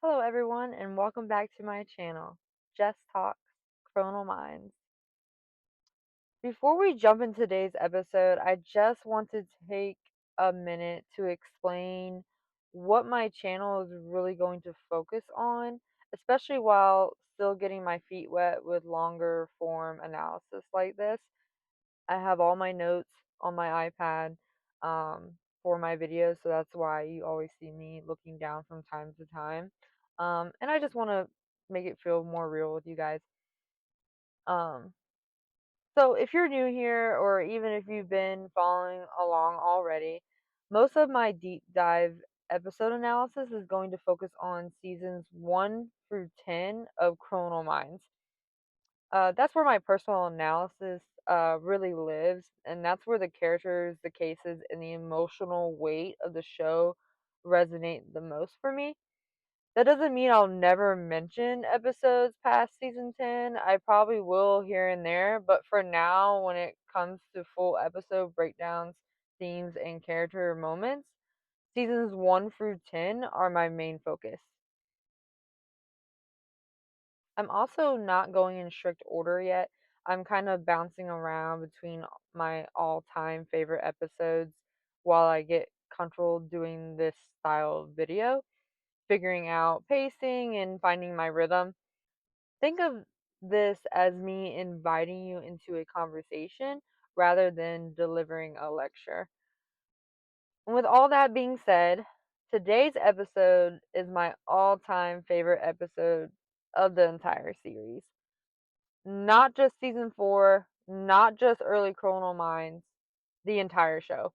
Hello, everyone, and welcome back to my channel, Jess Talks Chronal Minds. Before we jump into today's episode, I just want to take a minute to explain what my channel is really going to focus on, especially while still getting my feet wet with longer form analysis like this. I have all my notes on my iPad for my videos, so that's why you always see me looking down from time to time. And I just want to make it feel more real with you guys. Um, so if you're new here, or even if you've been following along already, most of my deep dive episode analysis is going to focus on seasons 1 through 10 of Chronal Minds. That's where my personal analysis really lives, and that's where the characters, the cases, and the emotional weight of the show resonate the most for me. That doesn't mean I'll never mention episodes past season 10. I probably will here and there, but for now, when it comes to full episode breakdowns, themes, and character moments, seasons 1 through 10 are my main focus. I'm also not going in strict order yet. I'm kind of bouncing around between my all-time favorite episodes while I get comfortable doing this style of video, figuring out pacing and finding my rhythm. Think of this as me inviting you into a conversation rather than delivering a lecture. And with all that being said, today's episode is my all-time favorite episode of the entire series. Not just season 4, not just early Chronal Minds, the entire show,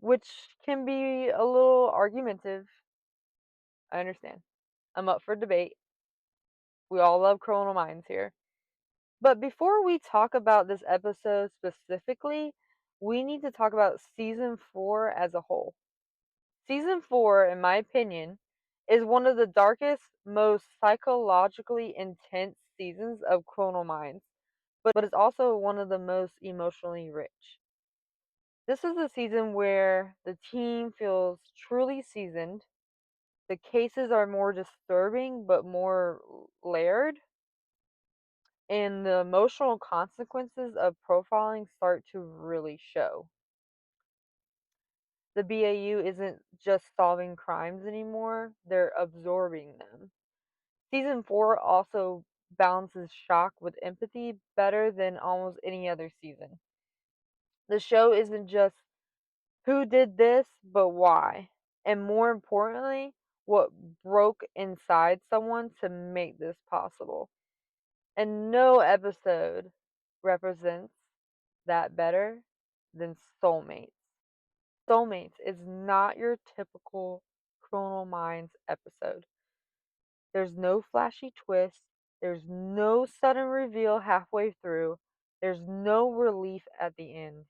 which can be a little argumentative. I understand. I'm up for debate. We all love Chronal Minds here. But before we talk about this episode specifically, we need to talk about season 4 as a whole. Season 4, in my opinion, is one of the darkest, most psychologically intense seasons of Chronal Minds, but it's also one of the most emotionally rich. This is a season where the team feels truly seasoned, the cases are more disturbing but more layered, and the emotional consequences of profiling start to really show. The BAU isn't just solving crimes anymore, they're absorbing them. Season 4 also balances shock with empathy better than almost any other season. The show isn't just who did this, but why. And more importantly, what broke inside someone to make this possible. And no episode represents that better than Soulmates. Soulmates is not your typical Chronal Minds episode. There's no flashy twist, there's no sudden reveal halfway through, there's no relief at the end.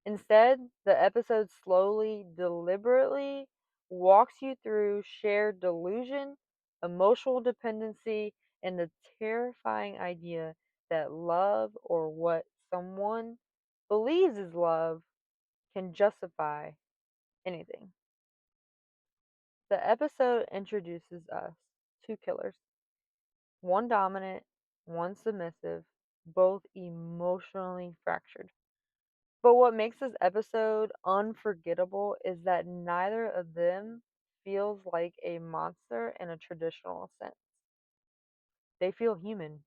Instead, the episode slowly, deliberately walks you through shared delusion, emotional dependency, and the terrifying idea that love, or what someone believes is love, can justify anything. The episode introduces us two killers, one dominant, one submissive, both emotionally fractured. But what makes this episode unforgettable is that neither of them feels like a monster in a traditional sense. They feel human,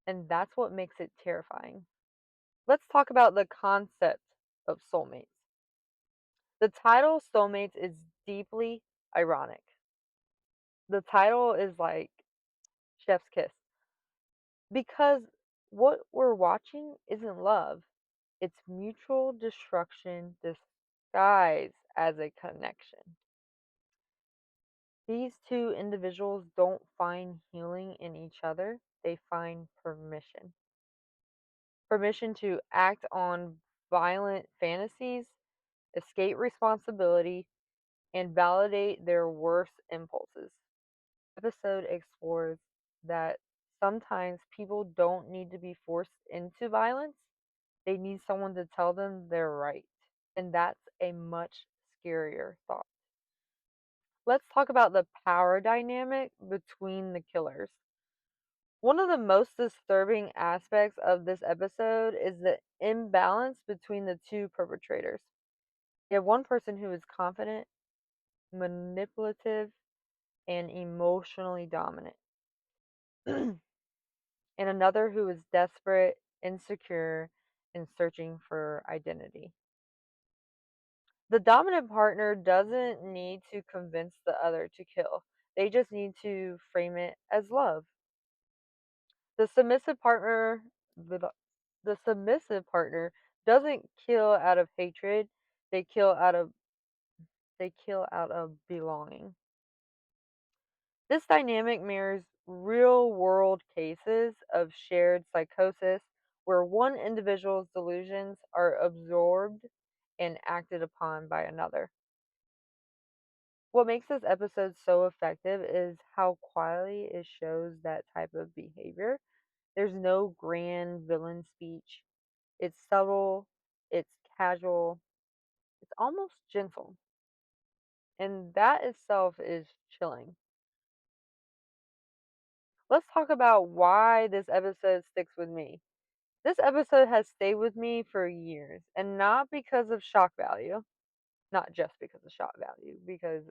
and that's what makes it terrifying. Let's talk about the concept of soulmates. The title Soulmates is deeply ironic. The title is like chef's kiss because what we're watching isn't love, it's mutual destruction disguised as a connection. These two individuals don't find healing in each other, they find permission. Permission to act on violent fantasies, escape responsibility, and validate their worst impulses. The episode explores that sometimes people don't need to be forced into violence, they need someone to tell them they're right. And that's a much scarier thought. Let's talk about the power dynamic between the killers. One of the most disturbing aspects of this episode is the imbalance between the two perpetrators. You have one person who is confident, manipulative, and emotionally dominant, and another who is desperate, insecure, and searching for identity. The dominant partner doesn't need to convince the other to kill. They just need to frame it as love. The submissive partner the, the submissive partner doesn't kill out of hatred. They kill out of belonging. This dynamic mirrors real world cases of shared psychosis where one individual's delusions are absorbed and acted upon by another. What makes this episode so effective is how quietly it shows that type of behavior. There's no grand villain speech. It's subtle, it's casual, it's almost gentle. And that itself is chilling. Let's talk about why this episode sticks with me. This episode has stayed with me for years, and not because of shock value, not just because of shock value, because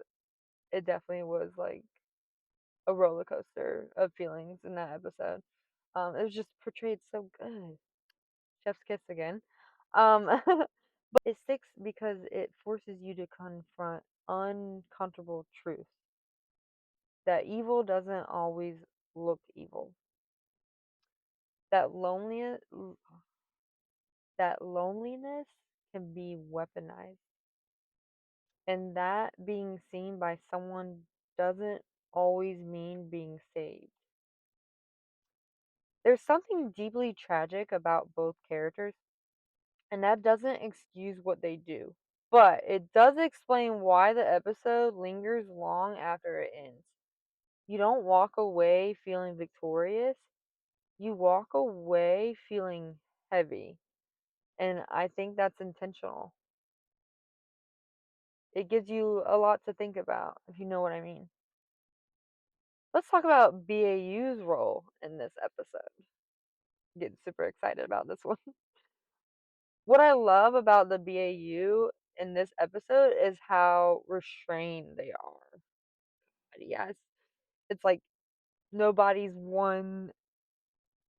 it definitely was like a roller coaster of feelings in that episode. It was just portrayed so good. Chef's kiss again. But it sticks because it forces you to confront uncomfortable truths that evil doesn't always look evil. That loneliness, that loneliness can be weaponized, and that being seen by someone doesn't always mean being saved. There's something deeply tragic about both characters, and that doesn't excuse what they do. But it does explain why the episode lingers long after it ends. You don't walk away feeling victorious, you walk away feeling heavy. And I think that's intentional. It gives you a lot to think about, if you know what I mean. Let's talk about BAU's role in this episode. Getting super excited about this one. What I love about the BAU in this episode is how restrained they are. Yes, it's like nobody's one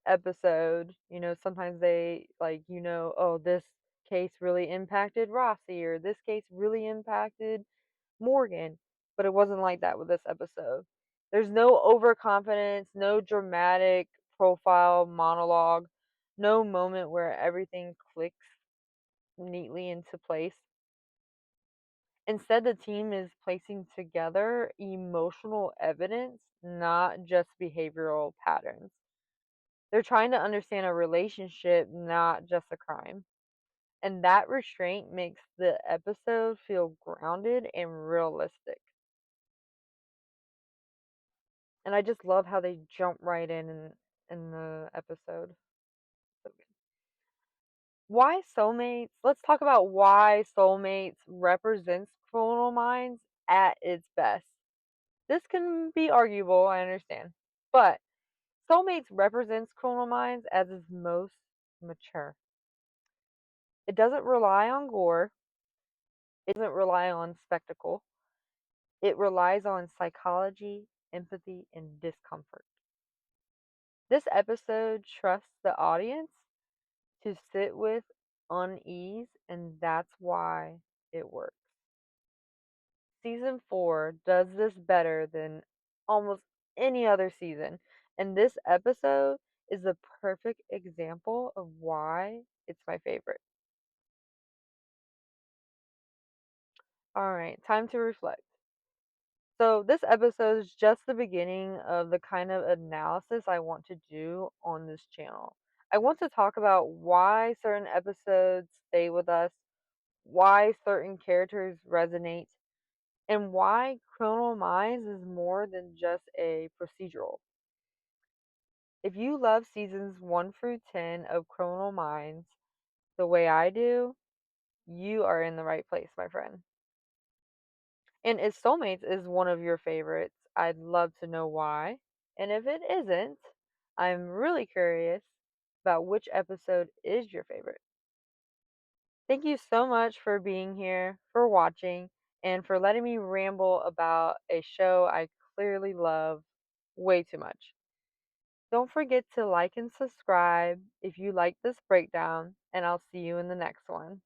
episode. Sometimes they like, oh, this case really impacted Rossi or this case really impacted Morgan, but it wasn't like that with this episode. There's no overconfidence, no dramatic profile monologue, no moment where everything clicks neatly into place. Instead, the team is placing together emotional evidence, not just behavioral patterns. They're trying to understand a relationship, not just a crime. And that restraint makes the episode feel grounded and realistic. And I just love how they jump right in the episode. So good. Why Soulmates? Let's talk about why Soulmates represents Criminal Minds at its best. This can be arguable, I understand. But Soulmates represents Criminal Minds as its most mature. It doesn't rely on gore, it doesn't rely on spectacle. It relies on psychology, empathy, and discomfort. This episode trusts the audience to sit with unease, and that's why it works. Season 4 does this better than almost any other season, and this episode is the perfect example of why it's my favorite. Alright, time to reflect. So, this episode is just the beginning of the kind of analysis I want to do on this channel. I want to talk about why certain episodes stay with us, why certain characters resonate, and why Criminal Minds is more than just a procedural. If you love seasons 1 through 10 of Criminal Minds the way I do, you are in the right place, my friend. And if Soulmates is one of your favorites, I'd love to know why. And if it isn't, I'm really curious about which episode is your favorite. Thank you so much for being here, for watching, and for letting me ramble about a show I clearly love way too much. Don't forget to like and subscribe if you like this breakdown, and I'll see you in the next one.